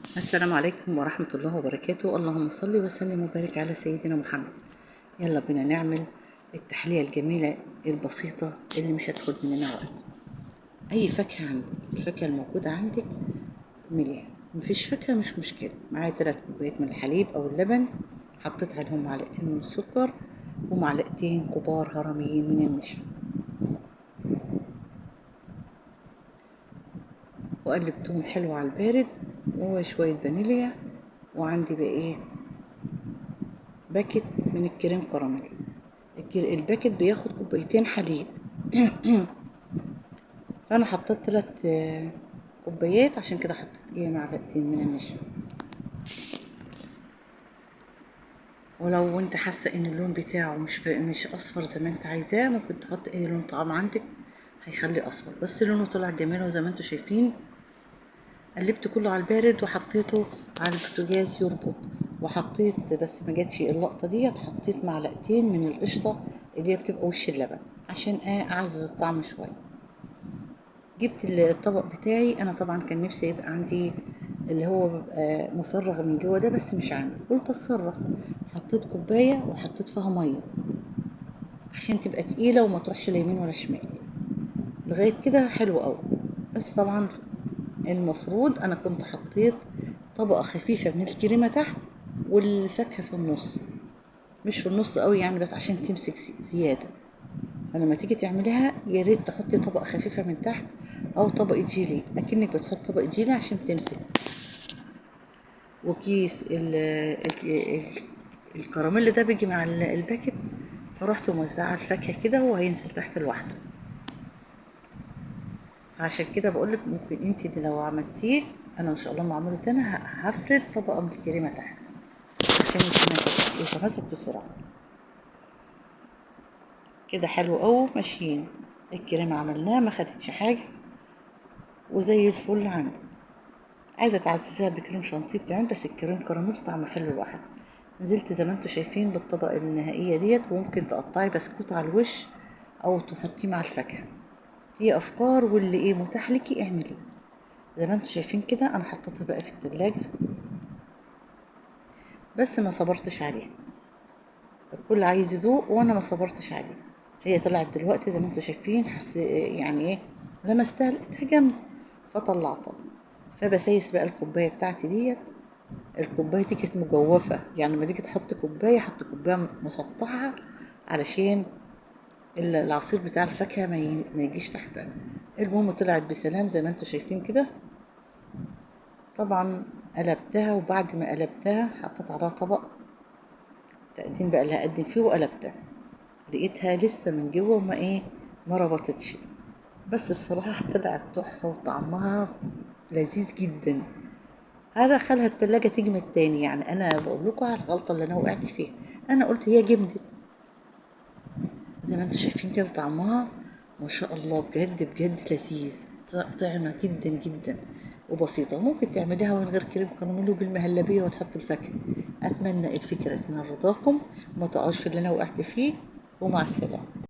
السلام عليكم ورحمة الله وبركاته. اللهم صل وسلم وبارك على سيدنا محمد. يلا بينا نعمل التحلية الجميلة البسيطة اللي مش هتاخد مننا وقت. أي فاكهة عندك، الفاكهة الموجودة عندك اعمليها، مفيش فاكهة مش مشكلة. معايا 3 كوبايات من الحليب أو اللبن، حطيت عليهم معلقتين من السكر ومعلقتين كبار هرميين من النشا، وقلبتهم حلو على البارد، وشوية فانيليا، وعندي بقى ايه، باكت من الكريم كراميل. الباكت بياخد كوبايتين حليب فانا حطيت 3 كوبايات، عشان كده حطيت معلقتين من النشا. ولو انت حاسه ان اللون بتاعه مش اصفر زي ما انت عايزاه، ممكن تحط اي لون طعام عندك هيخليه اصفر، بس لونه طلع جميل. وزي ما انتم شايفين قلبت كله على البارد وحطيته على البوتاجاز يربط، وحطيت بس ما جاتش اللقطه ديت، حطيت معلقتين من القشطه اللي هي بتبقى وش اللبن عشان اعزز الطعم شويه. جبت الطبق بتاعي، انا طبعا كان نفسي يبقى عندي اللي هو بيبقى مفرغ من جوه ده، بس مش عندي، قلت اتصرف. حطيت كوبايه وحطيت فيها ميه عشان تبقى تقيله وما تروحش لا يمين ولا شمال. لغايه كده حلو قوي. بس طبعا المفروض انا كنت حطيت طبقه خفيفه من الكريمه تحت والفاكهه في النص، مش في النص قوي يعني، بس عشان تمسك زياده. فلما تيجي تعمليها يا ريت تحطي طبقه خفيفه من تحت، او طبقه جيلي، اكنك بتحط طبقه جيلي عشان تمسك. وكيس الكراميل ده بيجي مع الباكت، فرحت موزعه الفاكهه كده وهينزل تحت لوحده. عشان كده بقولك ممكن انت دي لو عملتيه، انا ان شاء الله ما عملت انا هفرد طبقه من الكريمه تحت عشان يتماسك بسرعه. كده حلو قوي ماشيين. الكريمه عملناها ما خدتش حاجه وزي الفل عندك. عايزه تعززيها بكريم شانتيه بتعمل، بس الكريم كراميل طعمه حلو لوحده. نزلت زي ما انتوا شايفين بالطبقه النهائيه ديت، وممكن تقطعي بسكوت على الوش او تحطيه مع الفاكهه. هي افكار، واللي متاح ليكي اعمليه. زي ما انتوا شايفين كده انا حطيتها بقى في التلاجة، بس ما صبرتش عليها. الكل عايز يدوق وانا ما صبرتش عليه. هي طلعت دلوقتي زي ما انتوا شايفين، يعني لمستها لقيتها جامده فطلعتها. فبسيس بقى الكوبايه بتاعتي ديت. الكوبايه دي كانت مجوفه، يعني لما تيجي تحط كوبايه حط كوبايه مسطحه علشان العصير بتاع الفاكهه ما يجيش تحتها. المهم طلعت بسلام زي ما انتوا شايفين كده. طبعا قلبتها، وبعد ما قلبتها حطيت عليها طبق تقديم بقى اللي هقدم فيه، وقلبتها لقيتها لسه من جوه ما ربطتش. بس بصراحة طلعت تحفة وطعمها لذيذ جدا. هذا خلها التلاجة تجمد تاني. يعني انا بقول لكم على الغلطة اللي انا وقعت فيها، انا قلت هي جمدت. زي ما انتم شايفين كده طعمها ما شاء الله، بجد بجد لذيذ، طعمة جدا جدا وبسيطة. ممكن تعمليها من غير كريم كراميل وبالمهلبية وتحط الفاكهة. أتمنى الفكرة تنال رضاكم، وما تقعوش في اللي أنا وقعت فيه، ومع السلامة.